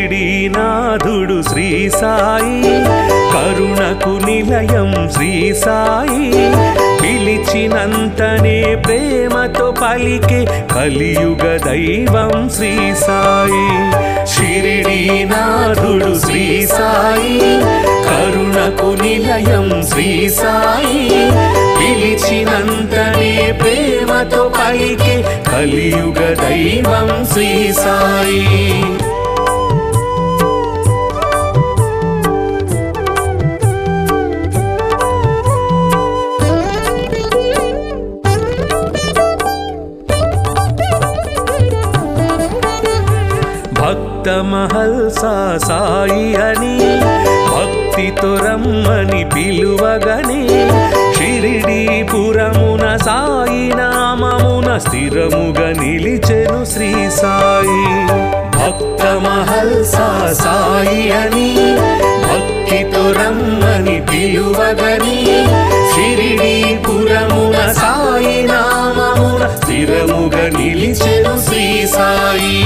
షిరిడీనాథుడు శ్రీ సాయి, కరుణకు నిలయం శ్రీ సాయి, పిలిచినంతనే ప్రేమతో పలికే కలియుగ దైవం శ్రీ సాయి. షిరిడీనాథుడు శ్రీ సాయి, కరుణకు నిలయం శ్రీ సాయి, పిలిచినంతనే ప్రేమతో పలికే కలియుగ దైవం శ్రీ సాయి. భక్త మహల్సా సాయి అని భక్తితో రమ్మని పిలువగనే, షిరిడీపురమున సాయి నామమున స్థిరముగా నిలిచెను శ్రీ సాయి. భక్త మహల్సా సాయి అని భక్తితో రమ్మని పిలువగనే, షిరిడీపురమున సాయి నామమున స్థిరముగా నిలిచెను శ్రీ సాయి.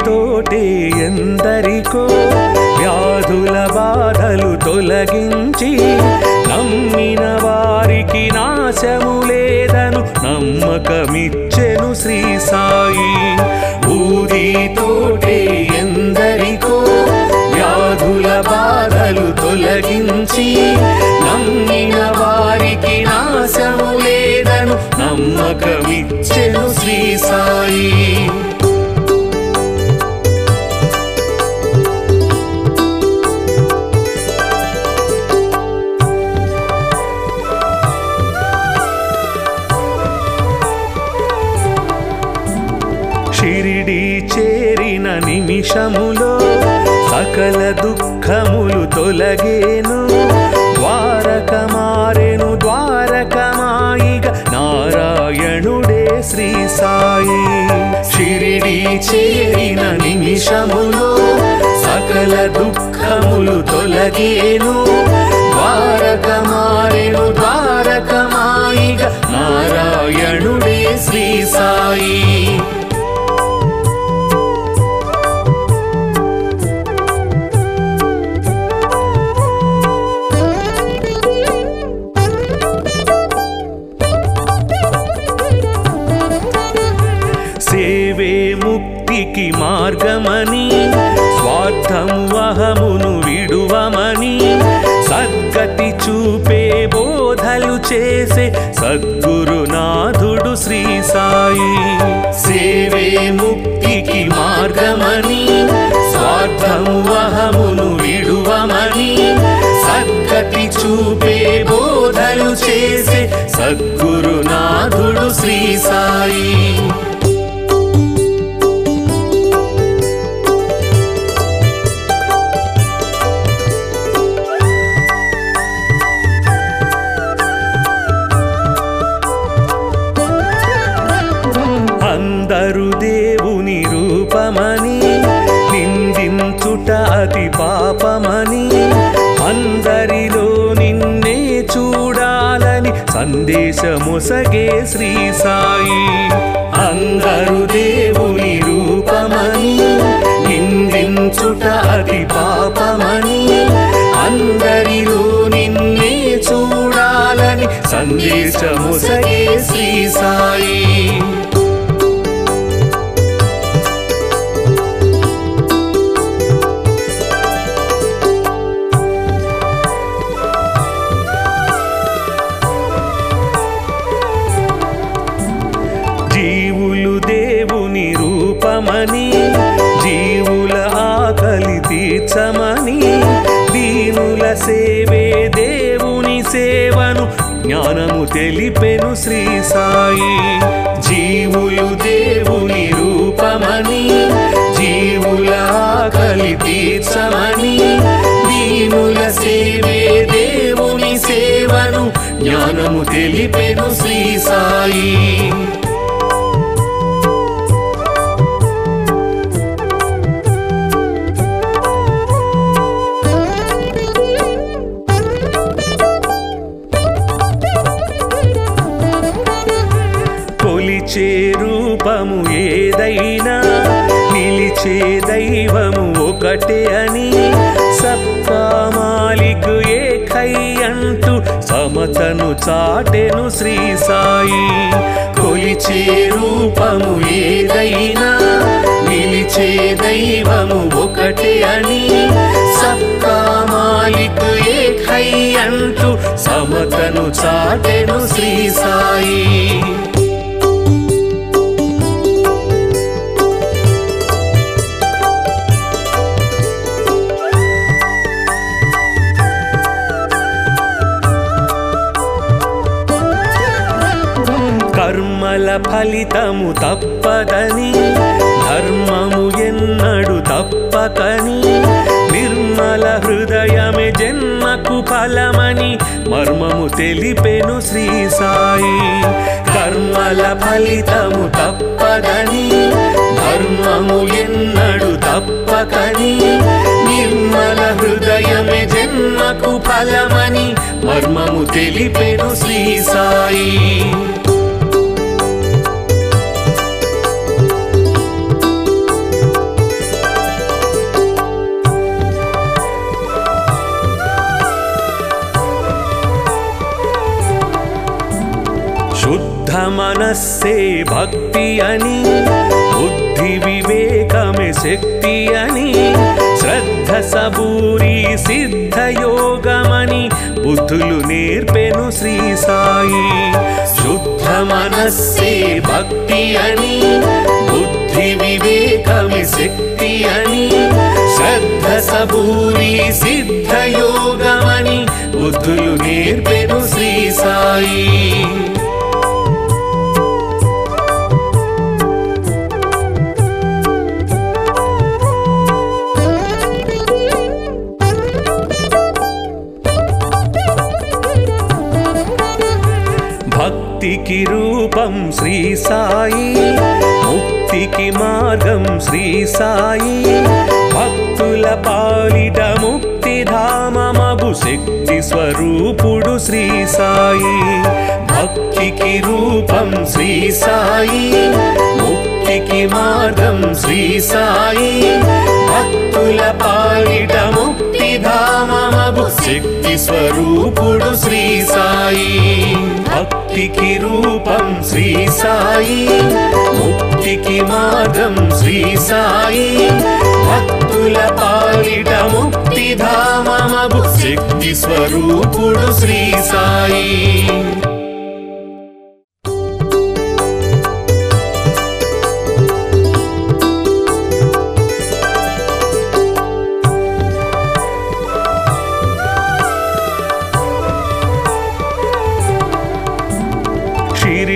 తోటే ఎందరికో వ్యాధుల బాధలు తొలగించి, నమ్మిన వారికి నాశము లేదను నమ్మకమిచ్చెను శ్రీ సాయి. ఊది తోటే ఎందరికో వ్యాధుల బాధలు తొలగించి, నమ్మిన వారికి నాశము లేదను నమ్మకమిచ్చెను శ్రీ సాయి. షిరిడీ చేరిన నిమిషములో సకల దుఃఖములు తొలగేను, ద్వారక మారెను ద్వారకమాయిగ నారాయణుడే శ్రీ సాయి. షిరిడీ చేరిన నిమిషములో సకల దుఃఖములు తొలగేను, ద్వారక మారెను ద్వారకమాయిగ నారాయణుడే శ్రీ సాయి. సేవే ముక్తికి మార్గమని, స్వార్థము అహమును విడువమని, సద్గతి చూపే బోధలు చేసే సద్గురునాథుడు శ్రీ సాయి. సేవే ముక్తికి మార్గమని, స్వార్థము అహమును విడువమని, సద్గతి చూపే బోధలు చేసే సద్గురునాథుడు శ్రీ సాయి. అందరు దేవుని రూపమని నిందించుట అతి పాపమని, అందరిలో నిన్నే చూడాలని సందేశమొసగే శ్రీ సాయి. అందరు దేవుని రూపమని నిందించుట అతి పాపమని, అందరిలో నిన్నే చూడాలని సందేశమొసగే శ్రీ సాయి. జ్ఞానము తెలిపెను శ్రీ సాయి. జీవులు దేవుని రూపమని, జీవుల ఆకలి తీర్చమని, దీనుల సేవే దేవుని సేవను జ్ఞానము తెలిపెను శ్రీ సాయి. కొలిచే రూపము ఏదైనా నిలిచే దైవము ఒకటే అని, సబ్కా మాలిక్ ఏకై అంటూ సమతను చాటెను శ్రీ సాయి. కొలిచే రూపము ఏదైనా నిలిచే దైవము ఒకటే అని, సబ్కా మాలిక్ ఏకై అంటూ సమతను చాటెను శ్రీ సాయి. కర్మల ఫలితము తప్పదని, ధర్మము ఎన్నడు తప్పకని, నిర్మల హృదయమే జన్మకు ఫలమని మర్మము తెలిపెను శ్రీ సాయి. కర్మల ఫలితము తప్పదని, ధర్మము ఎన్నడు తప్పకని, నిర్మల హృదయమే జన్మకు ఫలమని మర్మము తెలిపెను శ్రీ సాయి. శుద్ధ మనస్సే భక్తి అని, బుద్ధి వివేకమే శక్తి అని, శ్రద్ధ సబూరి సిద్ధ యోగమని బుద్ధులు నేర్పెను శ్రీ సాయి. శుద్ధ మనస్సే భక్తి అని, బుద్ధి వివేకమే శక్తి అని, శ్రద్ధ సబూరి సిద్ధ యోగమని బుద్ధులు నేర్పెను శ్రీ సాయి. భక్తికి రూపం శ్రీ సాయి, ముక్తికి మార్గం శ్రీ సాయి, భక్తుల పాలిట ముక్తిధామమగు శక్తి స్వరూపుడు శ్రీ సాయి. భక్తికి రూపం శ్రీ సాయి, ముక్తికి మార్గం శ్రీ సాయి, భక్తుల పాలిట ముక్తిధామమగు శక్తి స్వరూపుడు శ్రీ సాయి. భక్తికి రూపం శ్రీ సాయి, ముక్తికి మార్గం శ్రీ సాయి, భక్తుల పాలిట ముక్తిధామమగు శక్తి స్వరూపుడు శ్రీ సాయి.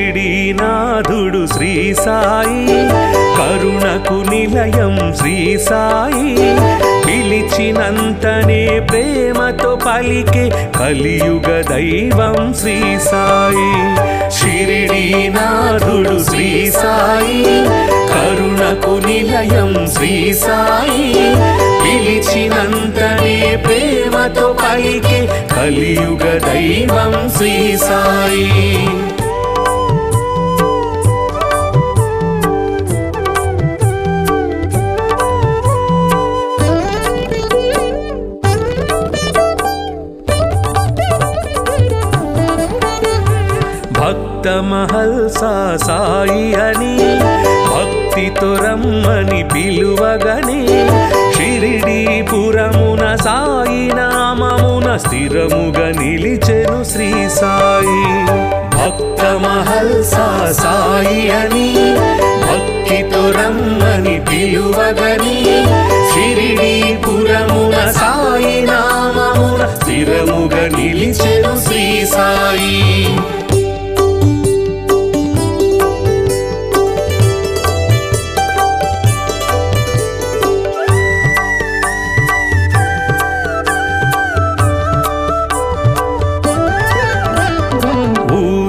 షిరిడీనాథుడు శ్రీ సాయి, కరుణకు నిలయం శ్రీ సాయి, పిలిచినంతనే ప్రేమతో పలికే కలియుగ దైవం శ్రీ సాయి. షిరిడీనాథుడు శ్రీ సాయి, కరుణకు నిలయం శ్రీ సాయి, పిలిచినంతనే ప్రేమతో పలికే కలియుగ దైవం శ్రీ సాయి. భక్త మహల్సా సాయి అని, భక్తితో రమ్మని పిలువగని, షిరిడీపురమున సాయి నామమున స్థిరముగా నిలిచెను శ్రీ సాయి. భక్త మహల్సా సాయి అని, భక్తితో రమ్మని పిలువగని, షిరిడీపురమున సాయి నామమున స్థిరముగా నిలిచెను శ్రీ సాయి.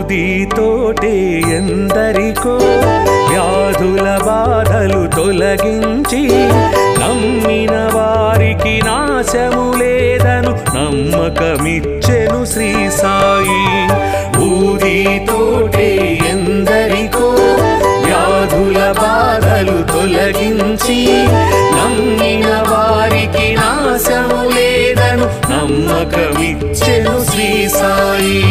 ఊదితోటే ఎందరికో వ్యాధుల బాధలు తొలగించి నమ్మిన వారికి నాశము లేదను నమ్మకమిచ్చెను శ్రీ సాయి. ఊదితోటే ఎందరికో వ్యాధుల బాధలు తొలగించి నమ్మిన వారికి నాశము లేదను నమ్మకమిచ్చెను శ్రీ సాయి.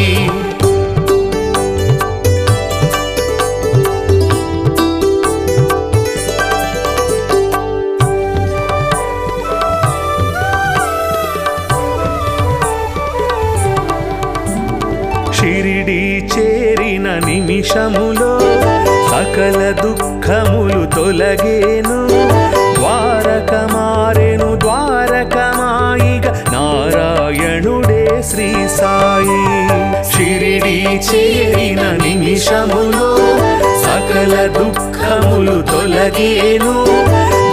షిరిడి చేరిన నిమిషములో సకల దుఃఖములు తొలగేను. ద్వారక మారెను ద్వారకమాయిగా నారాయణుడే శ్రీ సాయి. షిరిడి చేరిన నిమిషములో సకల దుఃఖములు తొలగేను.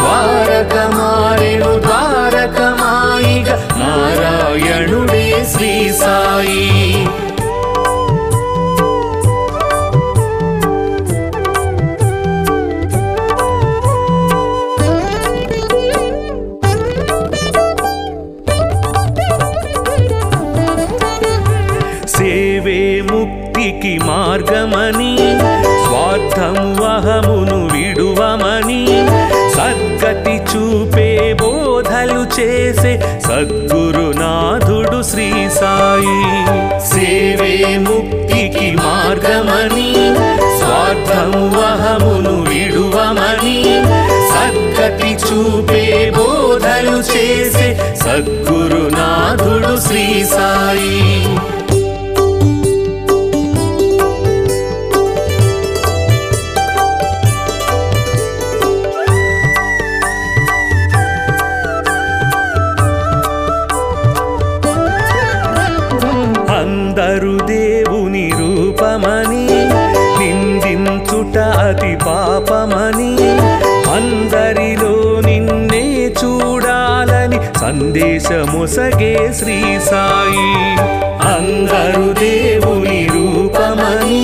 ద్వారక మారెను ద్వారకమాయిగా నారాయణుడే శ్రీ సాయి. సేవే ముక్తికి మార్గమని స్వార్థము అహమును విడువమని సద్గతి చూపే బోధలు చేసే సద్గురునాథుడు శ్రీ సాయి. సేవే ముక్తికి మార్గమని స్వార్థము అహమును విడువమని సద్గతి చూపే బోధలు చేసే సద్గురునాథుడు శ్రీ సాయి. అందరు దేవుని రూపమని నిందించుట అతి పాపమని అందరిలో నిన్నే చూడాలని సందేశమొసగే శ్రీ సాయి. అందరు దేవుని రూపమని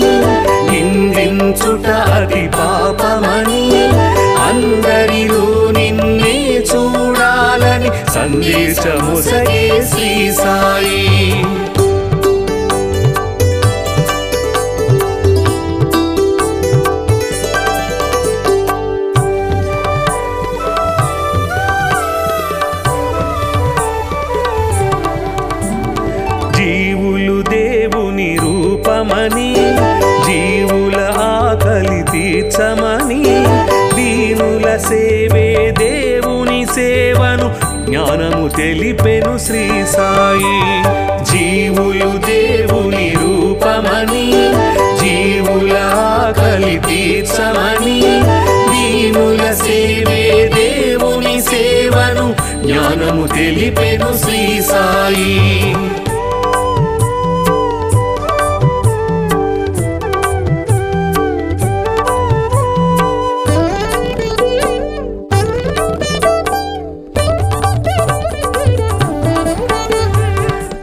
నిందించుట అతి పాపమని అందరిలో నిన్నే చూడాలని సందేశమొసగే శ్రీ సాయి. జీవులు దేవుని రూపమని జీవుల ఆకలి తీర్చమని దీనుల సేవే దేవుని సేవను జ్ఞానము తెలిపెను శ్రీ సాయి. జీవులు దేవుని రూపమని జీవుల ఆకలి తీర్చమని దీనుల సేవే దేవుని సేవను జ్ఞానము తెలిపెను శ్రీ సాయి.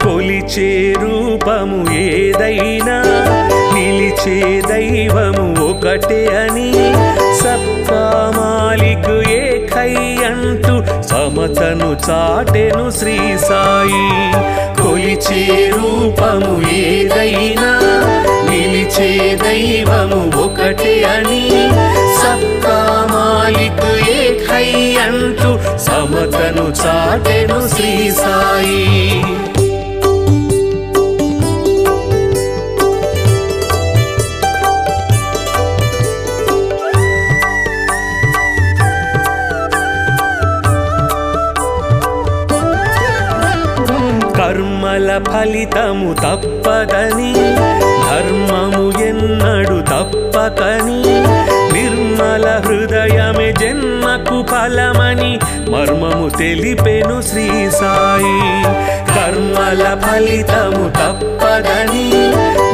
కొలిచే రూపము ఏదైనా నిలిచే దైవము ఒకటే అని సబ్కా మాలిక్ ఏకై అంటూ సమతను చాటెను శ్రీ సాయి. కొలిచే రూపము ఏదైనా నిలిచే దైవము ఒకటే అని సబ్కా మాలిక్ ఏకై అంటూ సమతను చాటెను శ్రీ సాయి. కర్మల ఫలితము తప్పదని ధర్మము ఎన్నడు తప్పకని నిర్మల హృదయమే జన్మకు ఫలమని మర్మము తెలిపెను శ్రీ సాయి. కర్మల ఫలితము తప్పదని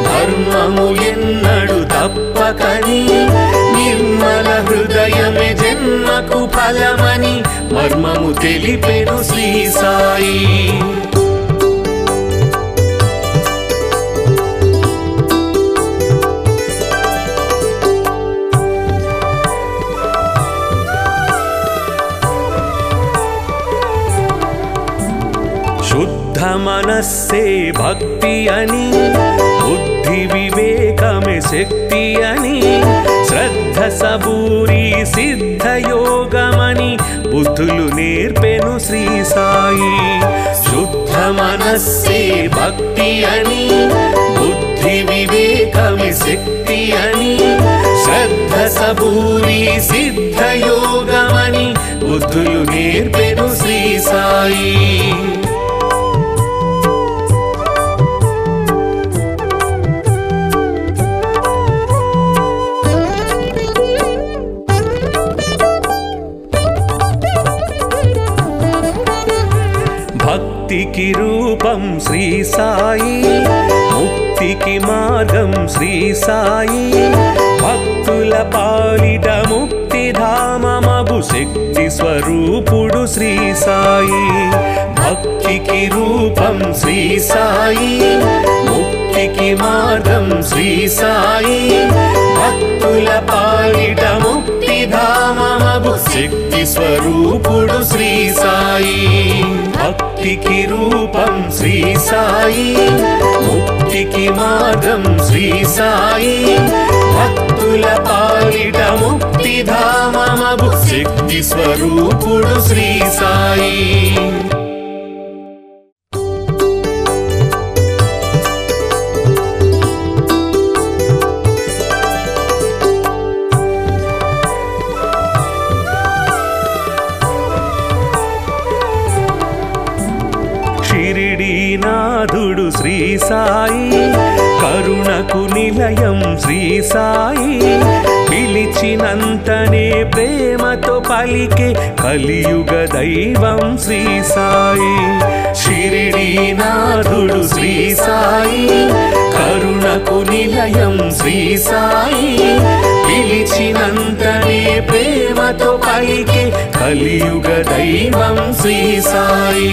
ధర్మము ఎన్నడు తప్పకని నిర్మల హృదయమే జన్మకు ఫలమని మర్మము తెలిపెను శ్రీ సాయి. మనస్సే భక్తి అని, బుద్ధి వివేకమే శక్తి అని, శ్రద్ధ సబూరి సిద్ధయోగమని బుద్ధులు నేర్పెను శ్రీ సాయి. శుద్ధ మనస్సే భక్తి అని, బుద్ధి వివేకమే శక్తి అని, శ్రద్ధ సబూరి సిద్ధయోగమని బుద్ధులు నేర్పెను శ్రీ సాయి. భక్తికి రూపం శ్రీ సాయి, ముక్తికి మార్గం శ్రీ సాయి, భక్తుల పాలిట ముక్తిధామమగు శక్తి స్వరూపుడు శ్రీ సాయి. భక్తికి రూపం శ్రీ సాయి, ముక్తికి మార్గం శ్రీ సాయి, భక్తుల పాలిట ముక్తిధామమగు శక్తి స్వరూపుడు శ్రీ సాయి. భక్తికి రూపం శ్రీ సాయి, ముక్తికి మార్గం శ్రీ సాయి, భక్తుల పాలిట ముక్తిధామమగు శక్తి స్వరూపుడు శ్రీ సాయి. షిరిడీనాథుడు శ్రీ సాయి, కరుణకు నిలయం శ్రీ సాయి, పిలిచినంతనే ప్రేమతో పలికే కలియుగ దైవం శ్రీ సాయి. షిరిడీనాథుడు శ్రీ సాయి, కరుణకు నిలయం శ్రీ సాయి, పిలిచినంతనే ప్రేమతో పలికే కలియుగ దైవం శ్రీ సాయి.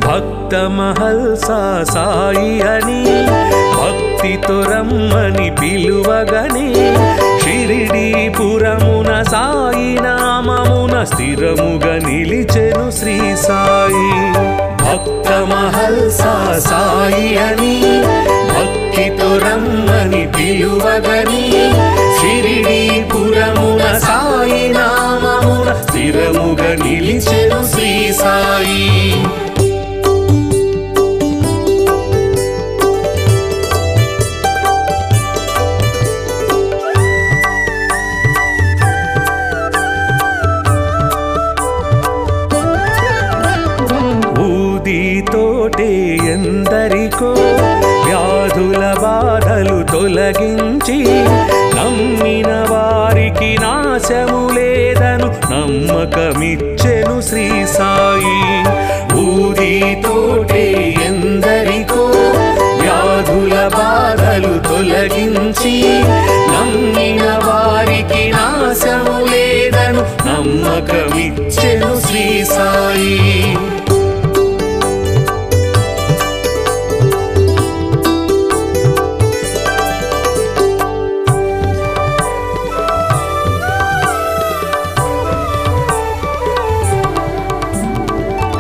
భక్త మహల్సా సాయి అని, భక్తితో రమ్మని పిలువగని, షిరిడీపురమున సాయి నామమున స్థిరముగా నిలిచెను శ్రీ సాయి. భక్త మహల్సా సాయి అని, భక్తితో రమ్మని పిలువగని, షిరిడీపురమున సాయి నామమున స్థిరముగా నిలిచెను శ్రీ సాయి. తోటే ఎందరికో వ్యాధుల బాధలు తొలగించి, నమ్మిన వారికి నాశము లేదను నమ్మకమిచ్చెను శ్రీ సాయి. ఊదితోటే ఎందరికో వ్యాధుల బాధలు తొలగించి, నమ్మిన వారికి నాశము లేదను నమ్మకమిచ్చెను శ్రీ సాయి.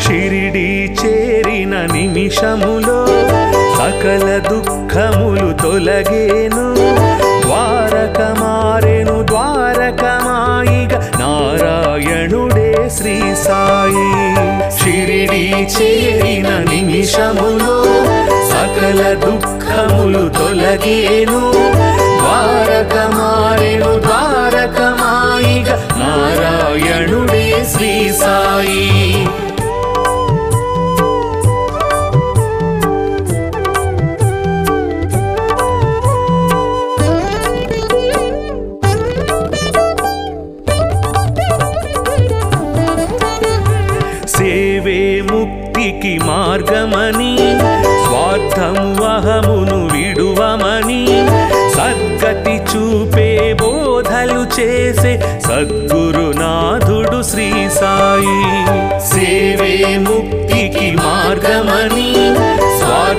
షిరిడీ చేరిన నిమిషములో సకల దుఃఖములు తొలగేను, ద్వారక మారెను ద్వారకమాయిగ నారాయణుడే శ్రీ సాయి. షిరిడీ చేరిన నిమిషములో సకల దుఃఖములు తొలగేను, ద్వారక మారెను ద్వారకమాయిగ నారాయణుడే శ్రీ సాయి. సేవే ముక్తికి మార్గమని, స్వార్థము అహమును విడువమని, సద్గతి చూపే బోధలు చేసే సద్గురునాథుడు శ్రీ సాయి. సేవే ముక్తికి మార్గమని,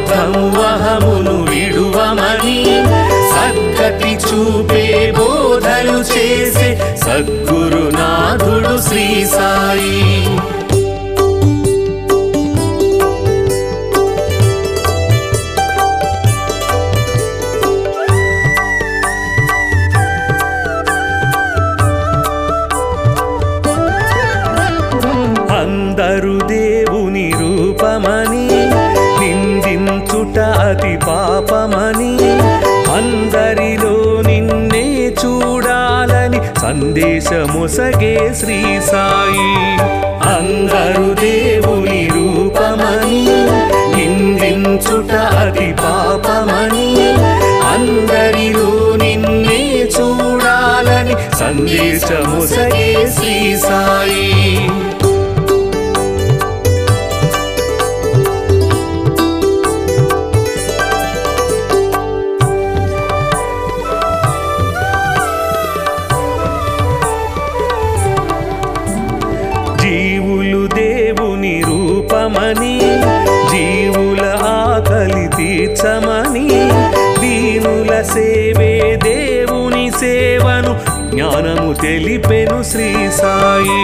స్వార్థము అహమును విడువమని సద్గతి చూపే బోధలు చేసే సద్గురునాథుడు శ్రీ సాయి. అందరు దేవుని రూపమని నిందించుట అతి పాపమని అందరిలో నిన్నే చూడాలని సందేశమొసగే శ్రీ సాయి. అందరు దేవుని రూపమని నిందించుట అతి పాపమని అందరిలో నిన్నే చూడాలని సందేశమొసగే శ్రీ సాయి. జీవులు దేవుని రూపమని జీవుల ఆకలి తీర్చమని దీనుల సేవే దేవుని సేవను జ్ఞానము తెలిపెను శ్రీ సాయి.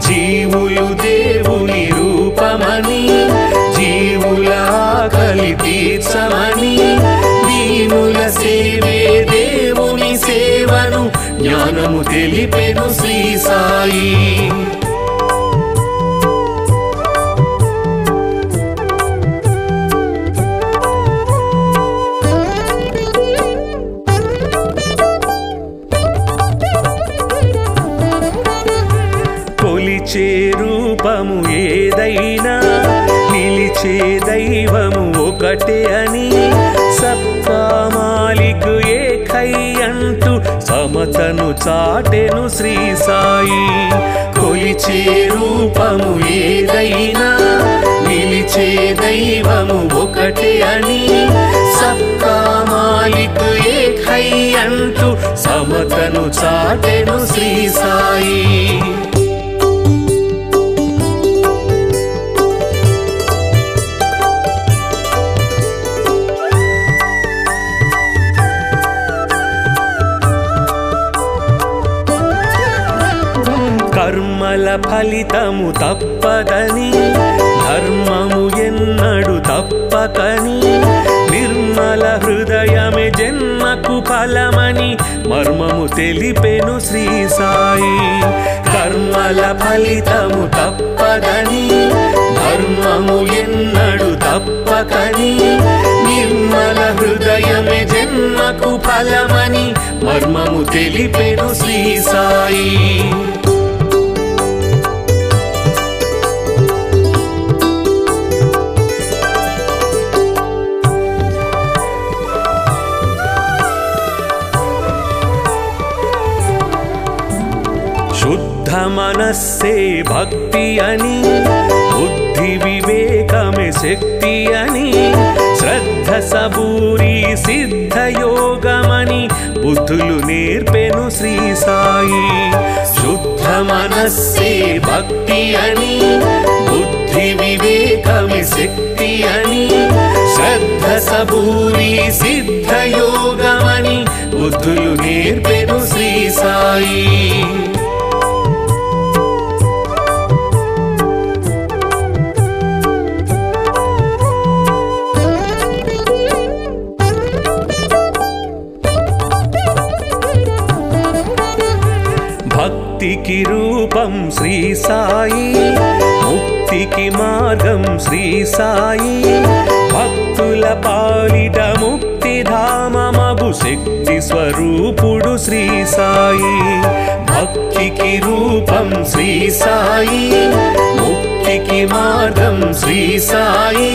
జీవులు దేవుని రూపమని జీవుల ఆకలి తీర్చమని దీనుల సేవే దేవుని సేవను జ్ఞానము తెలిపెను శ్రీ సాయి. కొలిచే రూపము ఏదైనా నిలిచే దైవము ఒకటే అని సబ్కా మాలిక్ ఏకై అంటూ సమతను చాటెను శ్రీ సాయి. కొలిచే రూపము ఏదైనా నిలిచే దైవము ఒకటే అని సబ్కా మాలిక్ ఏకై అంటూ సమతను చాటెను శ్రీ సాయి. కర్మల ఫలితము తప్పదని ధర్మము ఎన్నడు తప్పకని నిర్మల హృదయమే జన్మకు ఫలమని మర్మము తెలిపెను శ్రీ సాయి. కర్మల ఫలితము తప్పదని ధర్మము ఎన్నడు తప్పకని నిర్మల హృదయమే జన్మకు ఫలమని మర్మము తెలిపెను శ్రీ సాయి. శుద్ధ మనస్సే భక్తి అని బుద్ధి వివేకమే శక్తి అని శ్రద్ధ సబూరి సిద్ధ యోగమని బుద్ధులు నేర్పెను శ్రీ సాయి. శుద్ధ మనస్సే భక్తి అని బుద్ధి వివేకమే శక్తి అని శ్రద్ధ సబూరి సిద్ధ యోగమని బుద్ధులు నేర్పెను శ్రీ సాయి. భక్తికి రూపం శ్రీ సాయి ముక్తికి మార్గం శ్రీ సాయి భక్తుల పాలిట ముక్తిధామమగు శక్తి స్వరూపుడు శ్రీ సాయి. భక్తికి రూపం శ్రీ సాయి ముక్తికి మార్గం శ్రీ సాయి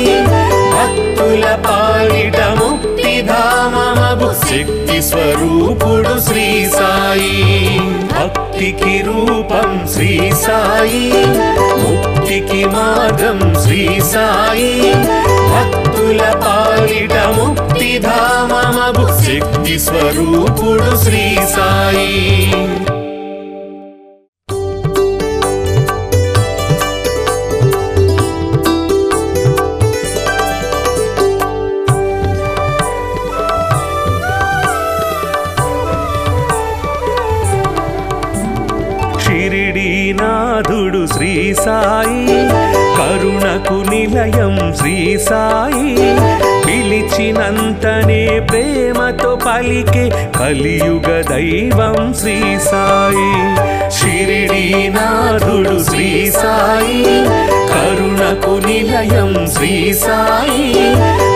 భక్తుల పాలిట ముక్తిధామమగు శక్తి స్వరూపుడు శ్రీ సాయి. భక్తికి రూపం శ్రీ సాయి ముక్తికి మార్గం శ్రీ సాయి భక్తుల పాలిట ముక్తిధామమగు శక్తి స్వరూపుడు శ్రీ సాయి. షిరిడీనాథుడు శ్రీ సాయి కరుణకు నిలయం శ్రీ సాయి పిలిచినంతనే ప్రేమతో పలికే కలియుగ దైవం శ్రీ సాయి షిరిడీనాథుడు శ్రీ సాయి కరుణకు నిలయం శ్రీ సాయి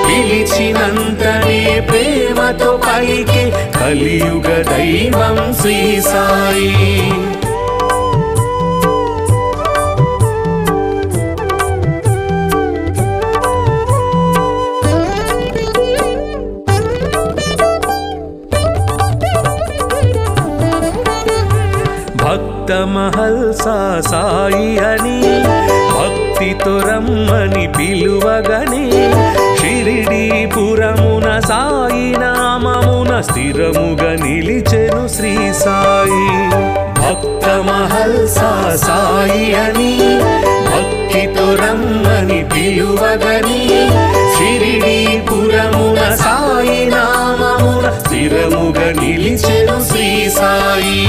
పిలిచినంతనే ప్రేమతో పలికే కలియుగ దైవం శ్రీ సాయి భక్త మహల్సా సాయి అని భక్తితో రమ్మని పిలువగని షిరిడీపురమున సాయి నామమున స్థిరముగా నిలిచెను శ్రీ సాయి భక్త మహల్సా సాయి అని భక్తితో రమ్మని పిలువగని షిరిడీపురమున సాయి నామమున స్థిరముగా నిలిచెను శ్రీ సాయి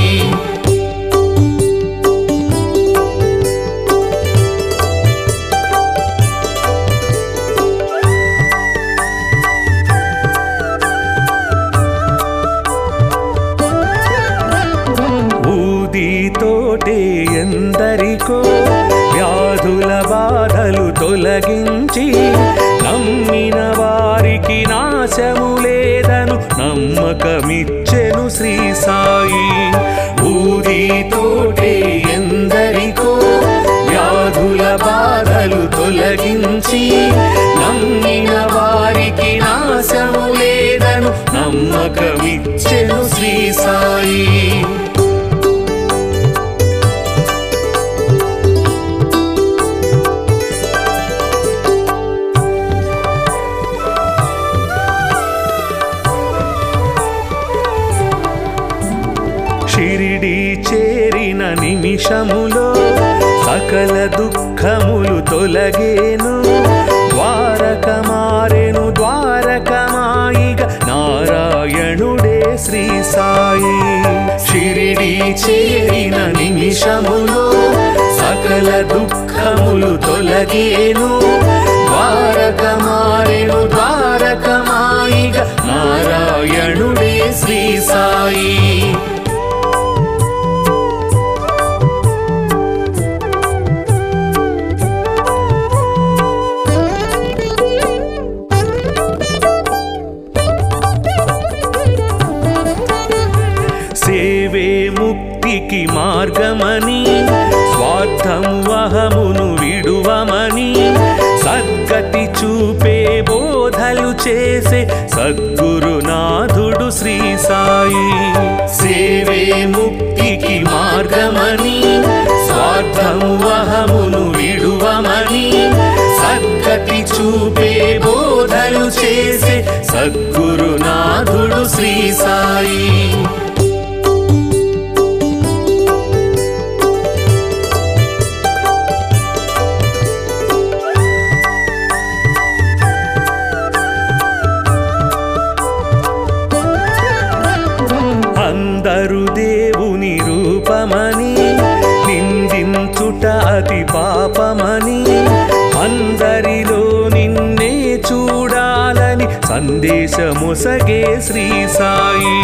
తోటే ఎందరికో వ్యాధుల బాధలు తొలగించి నమ్మిన వారికి నాశము లేదను నమ్మకమిచ్చెను శ్రీ సాయి ఊది తోటే ఎందరికో వ్యాధుల బాధలు తొలగించి నమ్మిన వారికి నాశము లేదను నమ్మకమిచ్చెను శ్రీ సాయి షిరిడీ చేరిన నిమిషములో సకల దుఃఖములు తొలగేను ద్వారక మారెను ద్వారకమాయిగ నారాయణుడే శ్రీ సాయి షిరిడీ చేరిన నిమిషములో సకల దుఃఖములు తొలగేను ద్వారక మారెను ద్వారకమాయిగ నారాయణుడే శ్రీ సాయి సేవే ముక్తికి మార్గమని స్వార్థము అహమును విడువమని సద్గతి చూపే బోధలు చేసే సద్గురునాథుడు శ్రీ సాయి సేవే ముక్తికి మార్గమని స్వార్థము అహమును విడువమని సద్గతి చూపే బోధలు చేసే సద్గురునాథుడు శ్రీ సాయి అందరు దేవుని రూపమని నిందించుట అతి పాపమని అందరిలో నిన్నే చూడాలని సందేశమొసగే శ్రీ సాయి